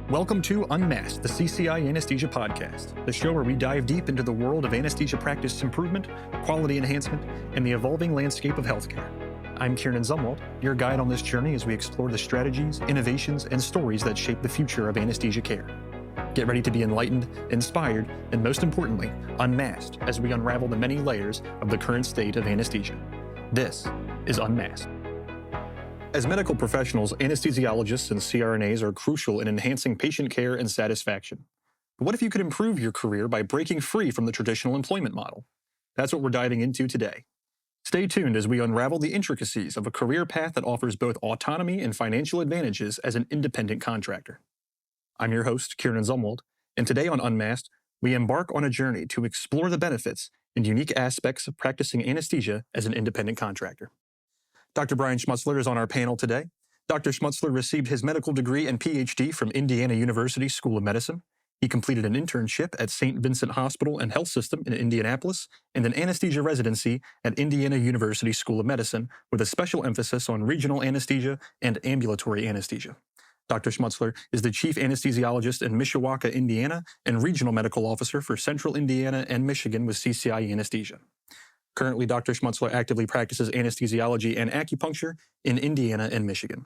Welcome to Unmasked, the CCI Anesthesia podcast, the show where we dive deep into the world of anesthesia practice improvement, quality enhancement, and the evolving landscape of healthcare. I'm Kieran Zumwalt, your guide on this journey as we explore the strategies, innovations, and stories that shape the future of anesthesia care. Get ready to be enlightened, inspired, and most importantly, unmasked as we unravel the many layers of the current state of anesthesia. This is Unmasked. As medical professionals, anesthesiologists and CRNAs are crucial in enhancing patient care and satisfaction. But what if you could improve your career by breaking free from the traditional employment model? That's what we're diving into today. Stay tuned as we unravel the intricacies of a career path that offers both autonomy and financial advantages as an independent contractor. I'm your host, Kieran Zumwalt, and today on Unmasked, we embark on a journey to explore the benefits and unique aspects of practicing anesthesia as an independent contractor. Dr. Brian Schmutzler is on our panel today. Dr. Schmutzler received his medical degree and PhD from Indiana University School of Medicine. He completed an internship at St. Vincent Hospital and Health System in Indianapolis and an anesthesia residency at Indiana University School of Medicine with a special emphasis on regional anesthesia and ambulatory anesthesia. Dr. Schmutzler is the chief anesthesiologist in Mishawaka, Indiana, and regional medical officer for Central Indiana and Michigan with CCI Anesthesia. Currently, Dr. Schmutzler actively practices anesthesiology and acupuncture in Indiana and Michigan.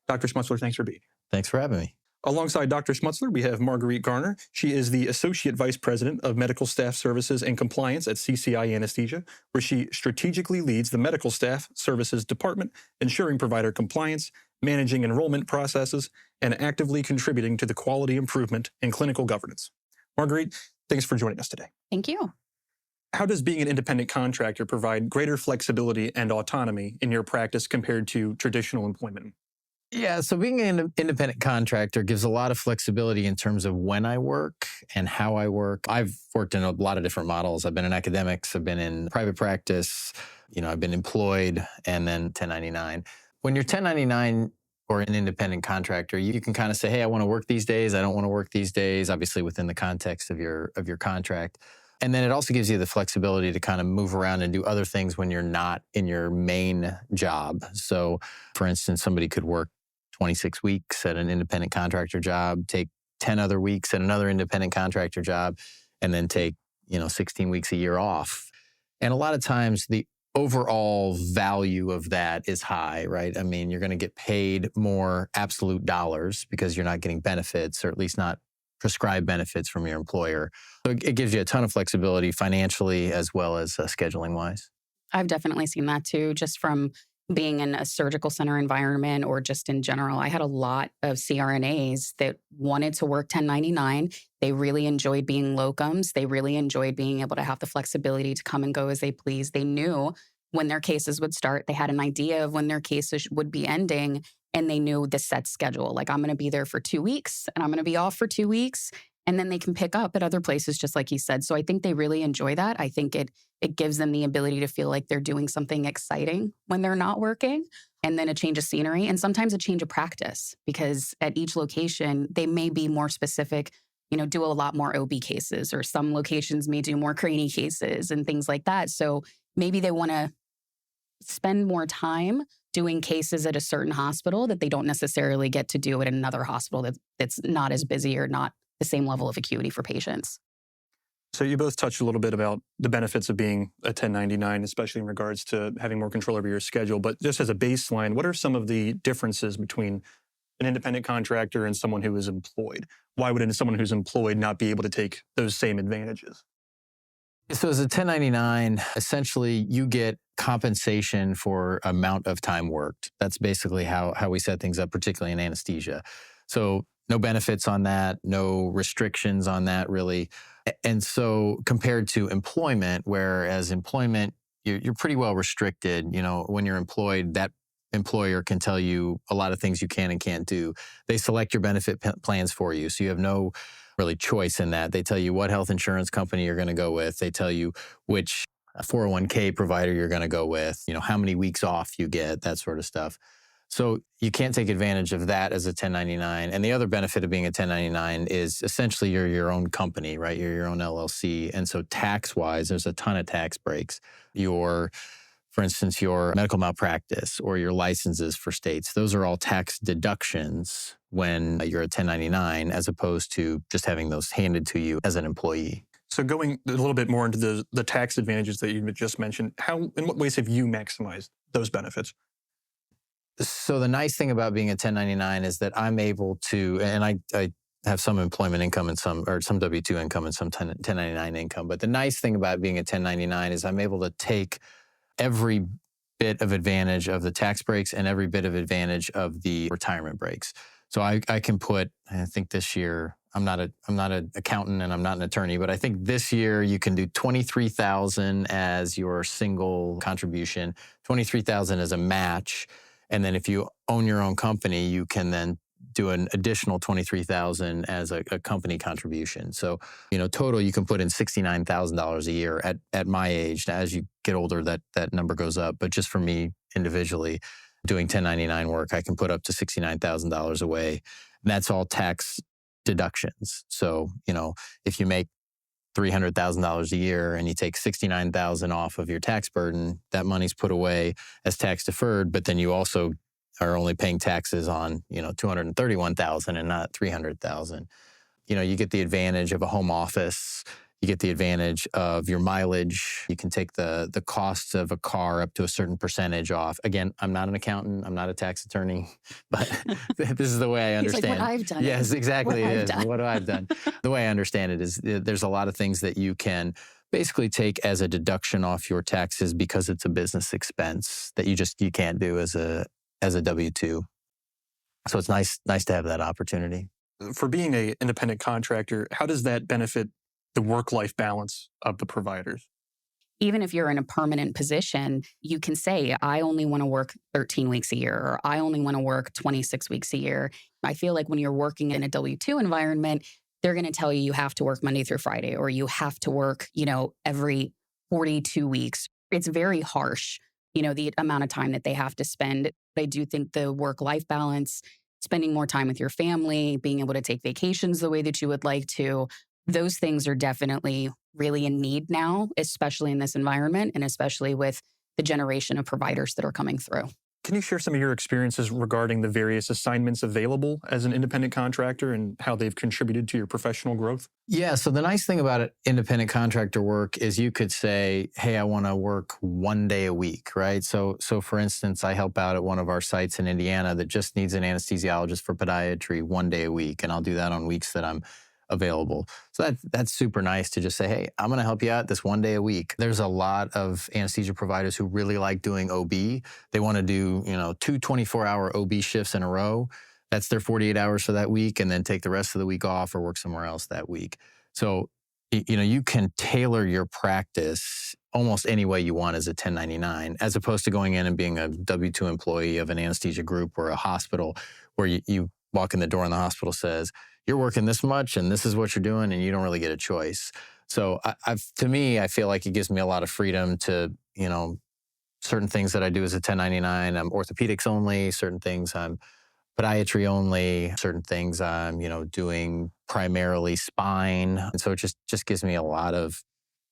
Dr. Schmutzler, thanks for being here. Thanks for having me. Alongside Dr. Schmutzler, we have Marguerite Garner. She is the Associate Vice President of Medical Staff Services and Compliance at CCI Anesthesia, where she strategically leads the Medical Staff Services Department, ensuring provider compliance, managing enrollment processes, and actively contributing to the quality improvement and clinical governance. Marguerite, thanks for joining us today. Thank you. How does being an independent contractor provide greater flexibility and autonomy in your practice compared to traditional employment? Yeah, so being an independent contractor gives a lot of flexibility in terms of when I work and how I work. I've worked in a lot of different models. I've been in academics, I've been in private practice, I've been employed, and then 1099. When you're 1099 or an independent contractor, you can kind of say, hey, I want to work these days, I don't want to work these days, obviously within the context of your contract. And then it also gives you the flexibility to kind of move around and do other things when you're not in your main job. So, for instance, somebody could work 26 weeks at an independent contractor job, take 10 other weeks at another independent contractor job, and then take, 16 weeks a year off. And a lot of times the overall value of that is high, right? I mean, you're going to get paid more absolute dollars because you're not getting benefits, or at least not prescribed benefits from your employer. So it gives you a ton of flexibility financially as well as scheduling wise. I've definitely seen that too, just from being in a surgical center environment or just in general. I had a lot of CRNAs that wanted to work 1099. They really enjoyed being locums. They really enjoyed being able to have the flexibility to come and go as they please. They knew when their cases would start. They had an idea of when their cases would be ending. And they knew the set schedule, like I'm going to be there for 2 weeks and I'm going to be off for 2 weeks. And then they can pick up at other places, just like you said. So I think they really enjoy that. I think it gives them the ability to feel like they're doing something exciting when they're not working. And then a change of scenery and sometimes a change of practice, because at each location, they may be more specific, do a lot more OB cases, or some locations may do more cranie cases and things like that. So maybe they want to spend more time doing cases at a certain hospital that they don't necessarily get to do at another hospital that's not as busy or not the same level of acuity for patients. So you both touched a little bit about the benefits of being a 1099, especially in regards to having more control over your schedule. But just as a baseline, what are some of the differences between an independent contractor and someone who is employed? Why would someone who's employed not be able to take those same advantages? So as a 1099, essentially you get compensation for amount of time worked. That's basically how we set things up, particularly in anesthesia. So no benefits on that, no restrictions on that really. And so compared to employment, whereas employment, you're pretty well restricted. When you're employed, that employer can tell you a lot of things you can and can't do. They select your benefit plans for you. So you have no really choice in that. They tell you what health insurance company you're going to go with. They tell you which 401k provider you're going to go with, how many weeks off you get, that sort of stuff. So you can't take advantage of that as a 1099. And the other benefit of being a 1099 is essentially you're your own company, right? You're your own LLC. And so tax-wise, there's a ton of tax breaks. Your for instance, your medical malpractice or your licenses for states, those are all tax deductions when you're a 1099, as opposed to just having those handed to you as an employee. So going a little bit more into the tax advantages that you just mentioned, in what ways have you maximized those benefits? So the nice thing about being a 1099 is that I'm able to, and I have some employment income and some W-2 income and some 1099 income. But the nice thing about being a 1099 is I'm able to take every bit of advantage of the tax breaks and every bit of advantage of the retirement breaks. So I can put, I think this year, I'm not an accountant and I'm not an attorney, but I think this year you can do $23,000 as your single contribution, $23,000 as a match. And then if you own your own company, you can then do an additional $23,000 as a company contribution. So, total you can put in $69,000 a year at my age. Now, as you get older, that number goes up. But just for me individually, doing 1099 work, I can put up to $69,000 away. And that's all tax deductions. So, if you make $300,000 a year and you take $69,000 off of your tax burden, that money's put away as tax deferred, but then you also are only paying taxes on, $231,000 and not $300,000. You get the advantage of a home office. You get the advantage of your mileage. You can take the costs of a car up to a certain percentage off. Again, I'm not an accountant. I'm not a tax attorney, but this is the way I understand. It's like what I've done. Yes, exactly. What It I've is. done. What I've done. The way I understand it is there's a lot of things that you can basically take as a deduction off your taxes because it's a business expense that you can't do as a W-2. So it's nice to have that opportunity. For being an independent contractor, how does that benefit the work-life balance of the providers? Even if you're in a permanent position, you can say, I only want to work 13 weeks a year, or I only want to work 26 weeks a year. I feel like when you're working in a W-2 environment, they're going to tell you have to work Monday through Friday, or you have to work, every 42 weeks. It's very harsh, the amount of time that they have to spend. I do think the work-life balance, spending more time with your family, being able to take vacations the way that you would like to, those things are definitely really in need now, especially in this environment and especially with the generation of providers that are coming through. Can you share some of your experiences regarding the various assignments available as an independent contractor and how they've contributed to your professional growth? Yeah, so the nice thing about independent contractor work is you could say, hey, I want to work 1 day a week, right? So for instance, I help out at one of our sites in Indiana that just needs an anesthesiologist for podiatry 1 day a week, and I'll do that on weeks that I'm available. So that's super nice to just say, hey, I'm going to help you out this 1 day a week. There's a lot of anesthesia providers who really like doing OB. They want to do, 2 24-hour OB shifts in a row. That's their 48 hours for that week, and then take the rest of the week off or work somewhere else that week. So, you can tailor your practice almost any way you want as a 1099, as opposed to going in and being a W-2 employee of an anesthesia group or a hospital where you walk in the door and the hospital says, you're working this much and this is what you're doing, and you don't really get a choice. So to me, I feel like it gives me a lot of freedom to, certain things that I do as a 1099, I'm orthopedics only, certain things I'm podiatry only, certain things I'm, doing primarily spine. And so it just gives me a lot of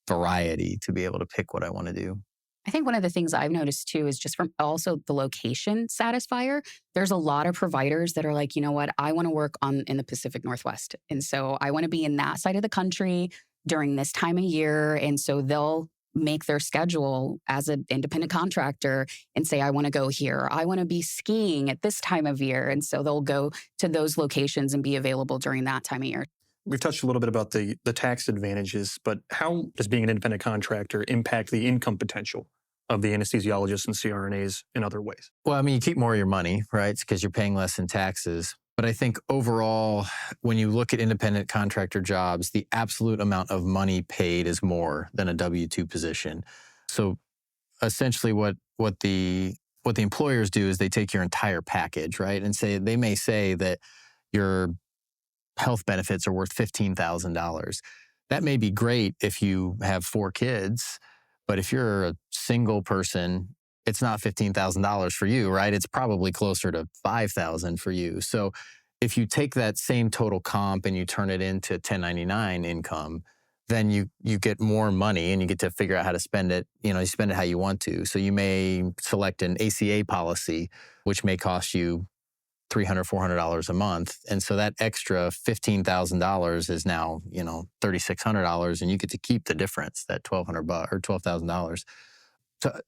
variety to be able to pick what I want to do. I think one of the things I've noticed too is just from also the location satisfier. There's a lot of providers that are like, you know what, I want to work in the Pacific Northwest. And so I want to be in that side of the country during this time of year. And so they'll make their schedule as an independent contractor and say, I want to go here. I want to be skiing at this time of year. And so they'll go to those locations and be available during that time of year. We've touched a little bit about the tax advantages, but how does being an independent contractor impact the income potential of the anesthesiologists and CRNAs in other ways? Well, you keep more of your money, right? It's because you're paying less in taxes. But I think overall, when you look at independent contractor jobs, the absolute amount of money paid is more than a W-2 position. So essentially what the employers do is they take your entire package, right? And they may say that your health benefits are worth $15,000. That may be great if you have 4 kids, but if you're a single person, it's not $15,000 for you, right? It's probably closer to $5,000 for you. So if you take that same total comp and you turn it into 1099 income, then you get more money and you get to figure out how to spend it. You spend it how you want to. So you may select an ACA policy, which may cost you $300, $400 a month. And so that extra $15,000 is now, $3,600, and you get to keep the difference, that $1,200 or $12,000.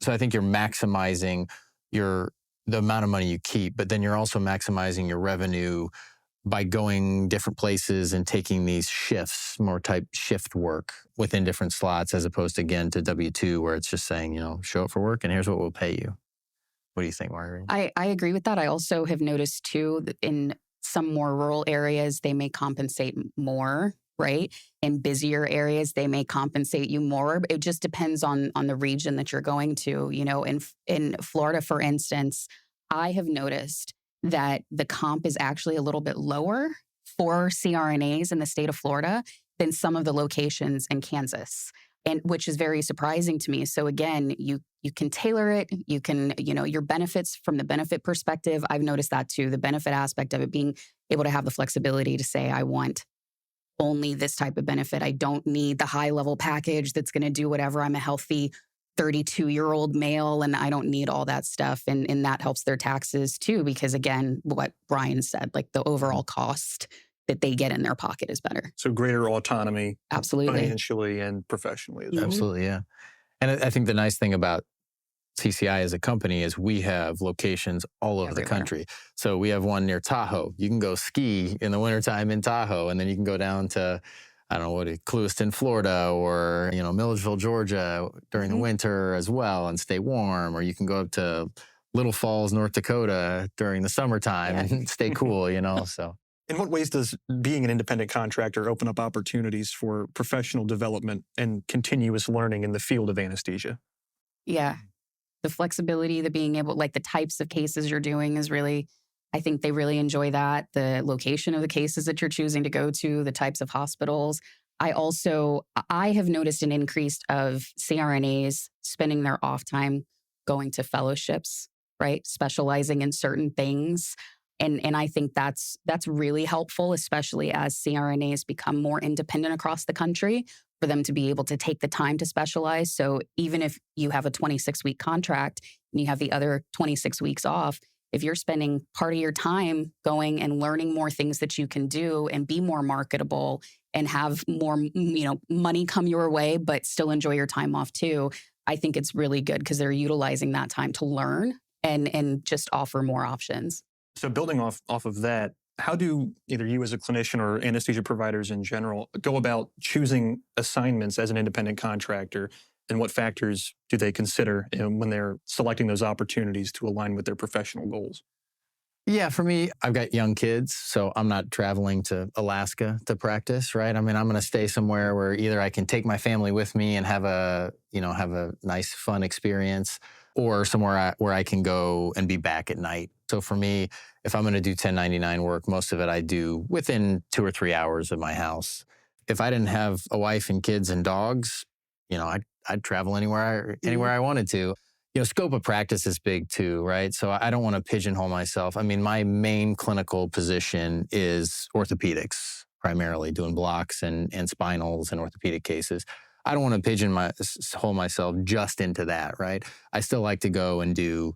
So I think you're maximizing the amount of money you keep, but then you're also maximizing your revenue by going different places and taking these shifts, more type shift work within different slots, as opposed to, again, to W-2, where it's just saying, show up for work and here's what we'll pay you. What do you think, Marguerite? I agree with that. I also have noticed too, that in some more rural areas, they may compensate more, right? In busier areas, they may compensate you more. It just depends on the region that you're going to. In Florida, for instance, I have noticed that the comp is actually a little bit lower for CRNAs in the state of Florida than some of the locations in Kansas, and which is very surprising to me. So again, you can tailor it. You can, your benefits from the benefit perspective. I've noticed that too, the benefit aspect of it, being able to have the flexibility to say, I want only this type of benefit. I don't need the high level package that's going to do whatever. I'm a healthy 32-year-old male and I don't need all that stuff. And that helps their taxes too, because again, what Brian said, like the overall cost that they get in their pocket is better. So greater autonomy. Absolutely. Financially and professionally as well. Absolutely, yeah. And I think the nice thing about CCI as a company is we have locations all over the country. So we have one near Tahoe. You can go ski in the wintertime in Tahoe, and then you can go down to, Clewiston, Florida, or, Milledgeville, Georgia during the winter as well and stay warm. Or you can go up to Little Falls, North Dakota during the summertime and stay cool, so. In what ways does being an independent contractor open up opportunities for professional development and continuous learning in the field of anesthesia? Yeah. The flexibility, the being able, like the types of cases you're doing is really, I think they really enjoy that. The location of the cases that you're choosing to go to, the types of hospitals. I have noticed an increase of CRNAs spending their off time going to fellowships, right? Specializing in certain things. And I think that's really helpful, especially as CRNAs become more independent across the country, for them to be able to take the time to specialize. So even if you have a 26-week contract and you have the other 26 weeks off, if you're spending part of your time going and learning more things that you can do and be more marketable and have more, money come your way, but still enjoy your time off too, I think it's really good because they're utilizing that time to learn and just offer more options. So building off of that, how do either you as a clinician or anesthesia providers in general go about choosing assignments as an independent contractor, and what factors do they consider when they're selecting those opportunities to align with their professional goals? Yeah, for me, I've got young kids, so I'm not traveling to Alaska to practice, right? I mean, I'm going to stay somewhere where either I can take my family with me and have a nice, fun experience, or somewhere where I can go and be back at night. So for me, if I'm going to do 1099 work, most of it I do within 2 or 3 hours of my house. If I didn't have a wife and kids and dogs, I'd travel anywhere I wanted to. Scope of practice is big too, right? So I don't want to pigeonhole myself. I mean, my main clinical position is orthopedics, primarily doing blocks and spinals and orthopedic cases. I don't want to pigeonhole myself just into that, right? I still like to go and do,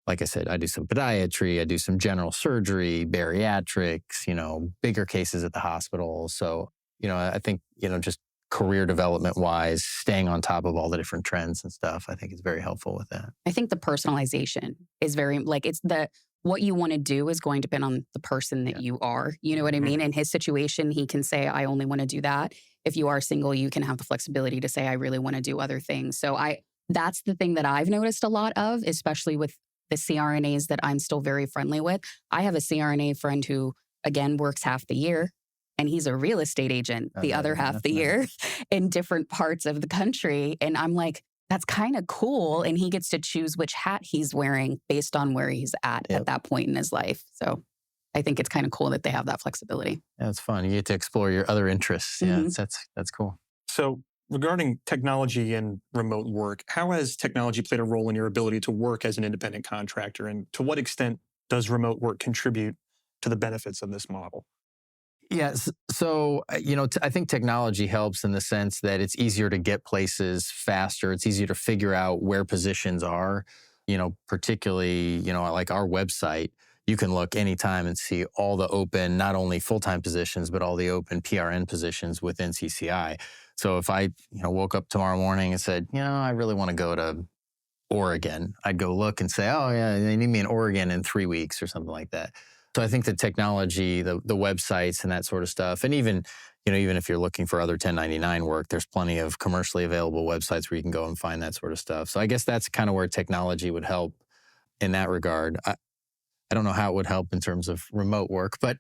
like I said, I do some podiatry, I do some general surgery, bariatrics, bigger cases at the hospital. So, I think, just career development wise, staying on top of all the different trends and stuff, I think is very helpful with that. I think the personalization is very, what you want to do is going to depend on the person that you are. You know what I mean? In his situation, he can say, I only want to do that. If you are single, you can have the flexibility to say, I really want to do other things. So that's the thing that I've noticed a lot of, especially with the CRNAs that I'm still very friendly with. I have a CRNA friend who, again, works half the year, and he's a real estate agent the other half the year in different parts of the country. And I'm like, that's kind of cool. And he gets to choose which hat he's wearing based on where he's at that point in his life. So I think it's kind of cool that they have that flexibility. Yeah, it's fun. You get to explore your other interests. Yeah, that's cool. So regarding technology and remote work, how has technology played a role in your ability to work as an independent contractor? And to what extent does remote work contribute to the benefits of this model? Yes. So, I think technology helps in the sense that it's easier to get places faster. It's easier to figure out where positions are, particularly, like our website. You can look anytime and see all the open, not only full-time positions, but all the open PRN positions within CCI. So if I, woke up tomorrow morning and said, I really want to go to Oregon, I'd go look and say, oh yeah, they need me in Oregon in 3 weeks or something like that. So I think the technology, the websites and that sort of stuff, and even if you're looking for other 1099 work, there's plenty of commercially available websites where you can go and find that sort of stuff. So I guess that's kind of where technology would help in that regard. I don't know how it would help in terms of remote work, but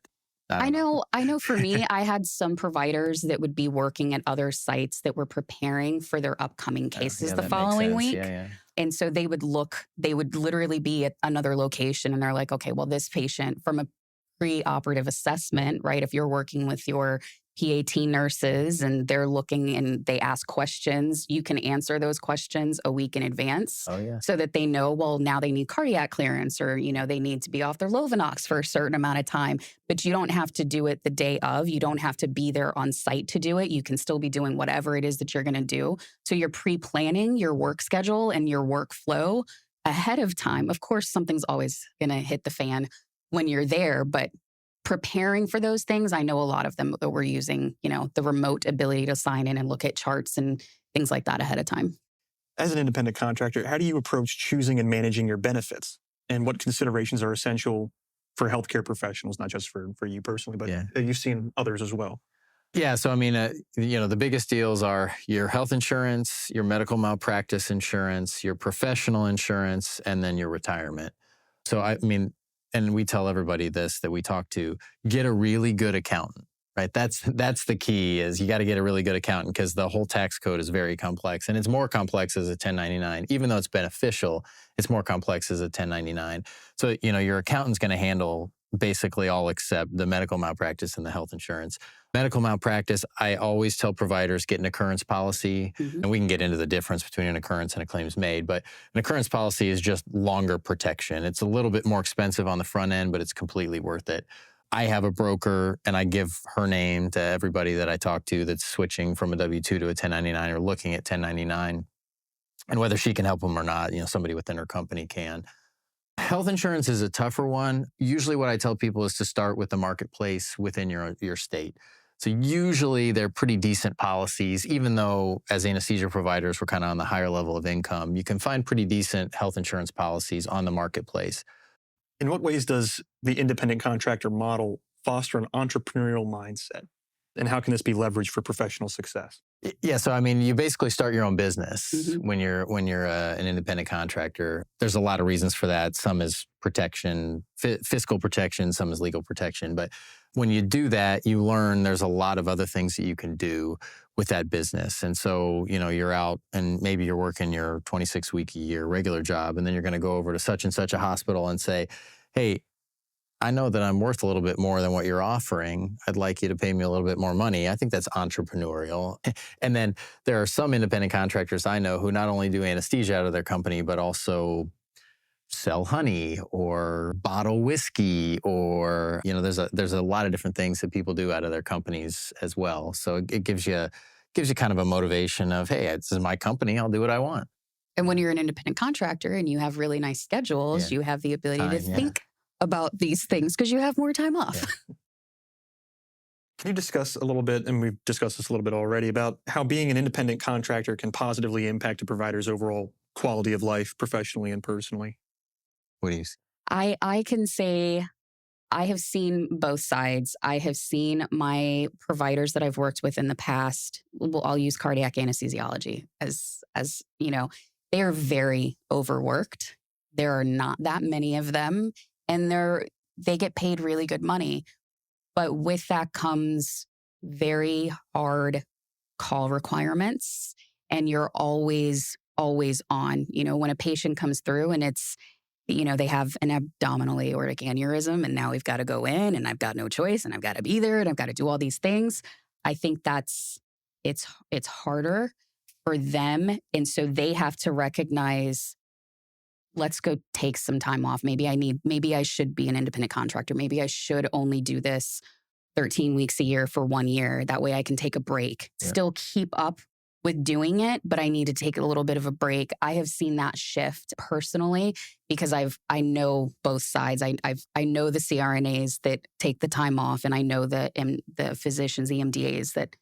I know for me, I had some providers that would be working at other sites that were preparing for their upcoming cases the following week. Yeah. And so they would literally be at another location and they're like, okay, well, this patient from a pre-operative assessment, right? If you're working with your PAT nurses and they're looking and they ask questions, you can answer those questions a week in advance. Oh, yeah. So that they know, well, now they need cardiac clearance or, they need to be off their Lovenox for a certain amount of time. But you don't have to do it the day of. You don't have to be there on site to do it. You can still be doing whatever it is that you're going to do. So you're pre-planning your work schedule and your workflow ahead of time. Of course, something's always going to hit the fan when you're there, but preparing for those things, I know a lot of them that were using, the remote ability to sign in and look at charts and things like that ahead of time. As an independent contractor, how do you approach choosing and managing your benefits? And what considerations are essential for healthcare professionals, not just for you personally, but you've seen others as well? Yeah. So, the biggest deals are your health insurance, your medical malpractice insurance, your professional insurance, and then your retirement. So, and we tell everybody this that we talk to, get a really good accountant, right? That's the key, is you got to get a really good accountant, because the whole tax code is very complex, and it's more complex as a 1099. Even though it's beneficial, it's more complex as a 1099. So, your accountant's going to handle basically all except the medical malpractice and the health insurance. Medical malpractice, I always tell providers, get an occurrence policy. And we can get into the difference between an occurrence and a claims made. But an occurrence policy is just longer protection. It's a little bit more expensive on the front end, but it's completely worth it. I have a broker, and I give her name to everybody that I talk to that's switching from a W-2 to a 1099 or looking at 1099. And whether she can help them or not, somebody within her company can. Health insurance is a tougher one. Usually what I tell people is to start with the marketplace within your state. So usually they're pretty decent policies, even though as anesthesia providers, we're kind of on the higher level of income. You can find pretty decent health insurance policies on the marketplace. In what ways does the independent contractor model foster an entrepreneurial mindset? And how can this be leveraged for professional success? Yeah, so you basically start your own business when you're an independent contractor. There's a lot of reasons for that. Some is protection, fiscal protection, some is legal protection. But when you do that, you learn there's a lot of other things that you can do with that business. And so, you're out and maybe you're working your 26-week-a-year regular job, and then you're going to go over to such and such a hospital and say, hey, I know that I'm worth a little bit more than what you're offering. I'd like you to pay me a little bit more money. I think that's entrepreneurial. And then there are some independent contractors I know who not only do anesthesia out of their company, but also sell honey or bottle whiskey, or, there's a lot of different things that people do out of their companies as well. So it gives you kind of a motivation of, hey, this is my company. I'll do what I want. And when you're an independent contractor and you have really nice schedules, you have the ability to think about these things because you have more time off. Yeah. Can you discuss a little bit, and we've discussed this a little bit already, about how being an independent contractor can positively impact a provider's overall quality of life, professionally and personally? What do you see? I can say I have seen both sides. I have seen my providers that I've worked with in the past. Well, I'll use cardiac anesthesiology as they are very overworked. There are not that many of them. And they get paid really good money. But with that comes very hard call requirements. And you're always on. When a patient comes through and it's, they have an abdominal aortic aneurysm, and now we've got to go in, and I've got no choice, and I've got to be there, and I've got to do all these things. I think it's harder for them. And so they have to recognize, let's go take some time off. Maybe I should be an independent contractor. Maybe I should only do this 13 weeks a year for 1 year. That way I can take a break, still keep up with doing it, but I need to take a little bit of a break. I have seen that shift personally because I know both sides. I know the CRNAs that take the time off, and I know the physicians, the MDAs that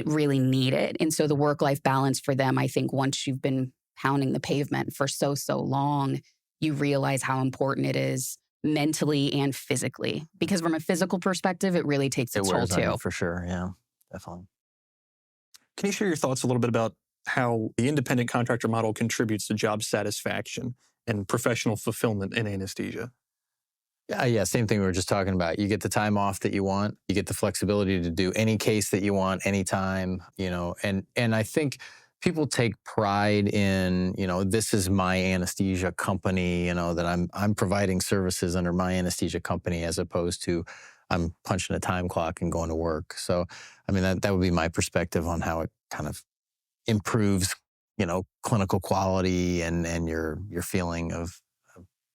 really need it. And so the work-life balance for them, I think once you've been pounding the pavement for so long, you realize how important it is mentally and physically. Because from a physical perspective, it really takes its toll too. For sure, yeah, definitely. Can you share your thoughts a little bit about how the independent contractor model contributes to job satisfaction and professional fulfillment in anesthesia? Yeah, same thing we were just talking about. You get the time off that you want. You get the flexibility to do any case that you want, anytime, and I think people take pride in, this is my anesthesia company, that I'm providing services under my anesthesia company, as opposed to I'm punching a time clock and going to work. So, I mean, that would be my perspective on how it kind of improves, clinical quality and your feeling of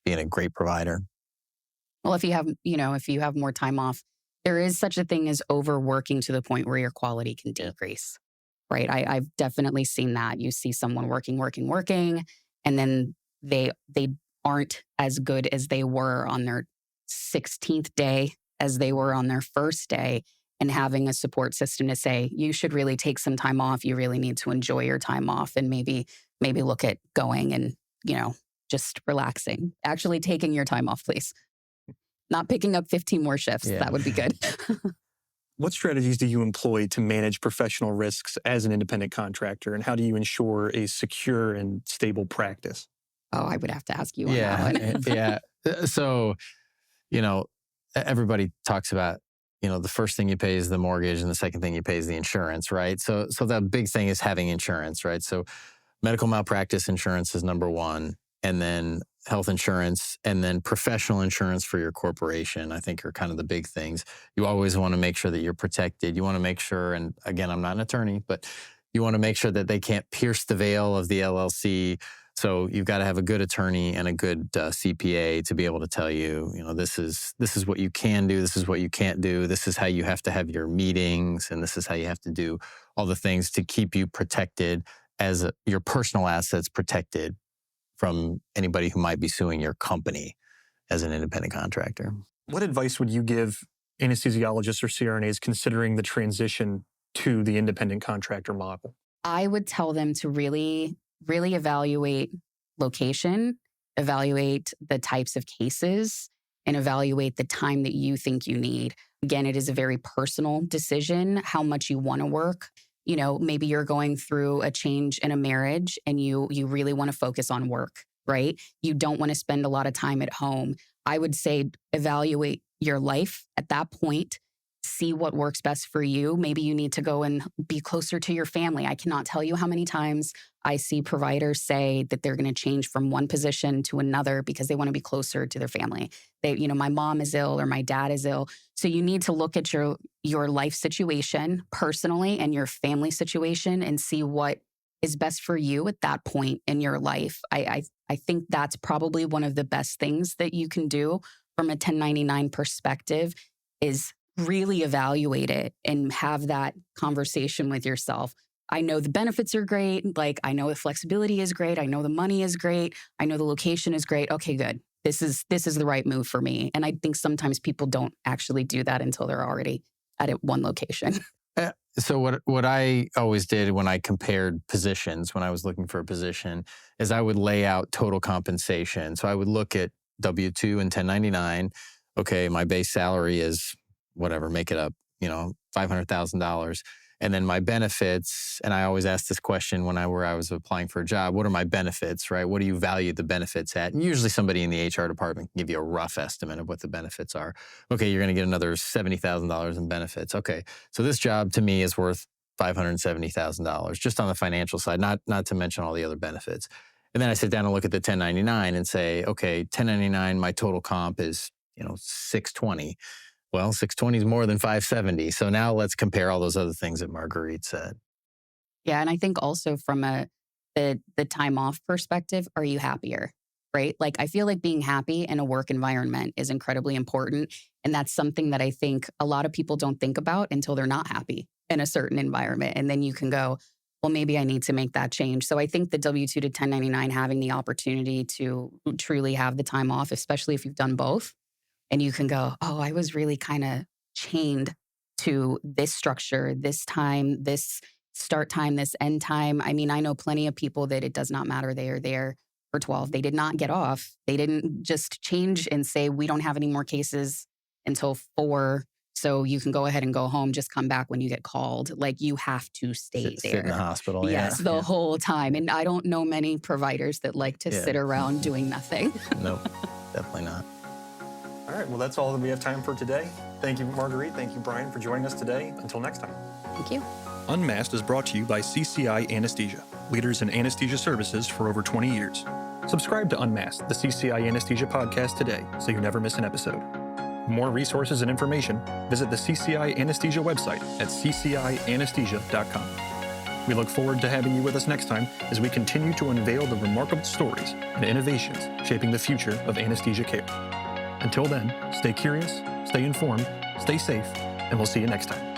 being a great provider. Well, if you have more time off, there is such a thing as overworking to the point where your quality can decrease, right? I've definitely seen that. You see someone working, and then they aren't as good as they were on their 16th day as they were on their first day, and having a support system to say, you should really take some time off. You really need to enjoy your time off, and maybe look at going and, just relaxing, actually taking your time off, please. Not picking up 15 more shifts. Yeah. That would be good. What strategies do you employ to manage professional risks as an independent contractor, and how do you ensure a secure and stable practice? Oh, I would have to ask you on that one. Yeah. So, everybody talks about, the first thing you pay is the mortgage and the second thing you pay is the insurance, right? So the big thing is having insurance, right? So medical malpractice insurance is number one, and then health insurance, and then professional insurance for your corporation, I think, are kind of the big things. You always want to make sure that you're protected. You want to make sure, and again, I'm not an attorney, but you want to make sure that they can't pierce the veil of the LLC. So you've got to have a good attorney and a good CPA to be able to tell you, this is what you can do, this is what you can't do, this is how you have to have your meetings, and this is how you have to do all the things to keep you protected as your personal assets protected from anybody who might be suing your company as an independent contractor. What advice would you give anesthesiologists or CRNAs considering the transition to the independent contractor model? I would tell them to really evaluate location, evaluate the types of cases, and evaluate the time that you think you need. Again, it is a very personal decision, how much you want to work. Maybe you're going through a change in a marriage and you really want to focus on work, right? You don't want to spend a lot of time at home. I would say evaluate your life at that point, see what works best for you. Maybe you need to go and be closer to your family. I cannot tell you how many times I see providers say that they're going to change from one position to another because they want to be closer to their family. My mom is ill or my dad is ill. So you need to look at your life situation personally and your family situation and see what is best for you at that point in your life. I think that's probably one of the best things that you can do from a 1099 perspective is really evaluate it and have that conversation with yourself. I know the benefits are great. Like, I know the flexibility is great. I know the money is great. I know the location is great. Okay, good. This is the right move for me. And I think sometimes people don't actually do that until they're already at one location. So what I always did when I compared positions, when I was looking for a position, is I would lay out total compensation. So I would look at W-2 and 1099. Okay, my base salary is whatever, make it up, $500,000. And then my benefits, and I always ask this question where I was applying for a job, what are my benefits, right? What do you value the benefits at? And usually somebody in the HR department can give you a rough estimate of what the benefits are. Okay, you're going to get another $70,000 in benefits. Okay, so this job to me is worth $570,000 just on the financial side, not to mention all the other benefits. And then I sit down and look at the 1099 and say, okay, 1099, my total comp is, $620. Well, $620 is more than $570. So now let's compare all those other things that Marguerite said. Yeah, and I think also from the time off perspective, are you happier? right? Like, I feel like being happy in a work environment is incredibly important. And that's something that I think a lot of people don't think about until they're not happy in a certain environment. And then you can go, well, maybe I need to make that change. So I think the W-2 to 1099, having the opportunity to truly have the time off, especially if you've done both, and you can go, oh, I was really kind of chained to this structure, this time, this start time, this end time. I mean, I know plenty of people that it does not matter. They are there for 12. They did not get off. They didn't just change and say, we don't have any more cases until 4. So you can go ahead and go home, just come back when you get called. Like, you have to stay there. Sit in the hospital. Yes, the whole time. And I don't know many providers that like to sit around doing nothing. Nope, definitely not. All right, well, that's all that we have time for today. Thank you, Marguerite. Thank you, Brian, for joining us today. Until next time. Thank you. Unmasked is brought to you by CCI Anesthesia, leaders in anesthesia services for over 20 years. Subscribe to Unmasked, the CCI Anesthesia podcast today so you never miss an episode. For more resources and information, visit the CCI Anesthesia website at ccianesthesia.com. We look forward to having you with us next time as we continue to unveil the remarkable stories and innovations shaping the future of anesthesia care. Until then, stay curious, stay informed, stay safe, and we'll see you next time.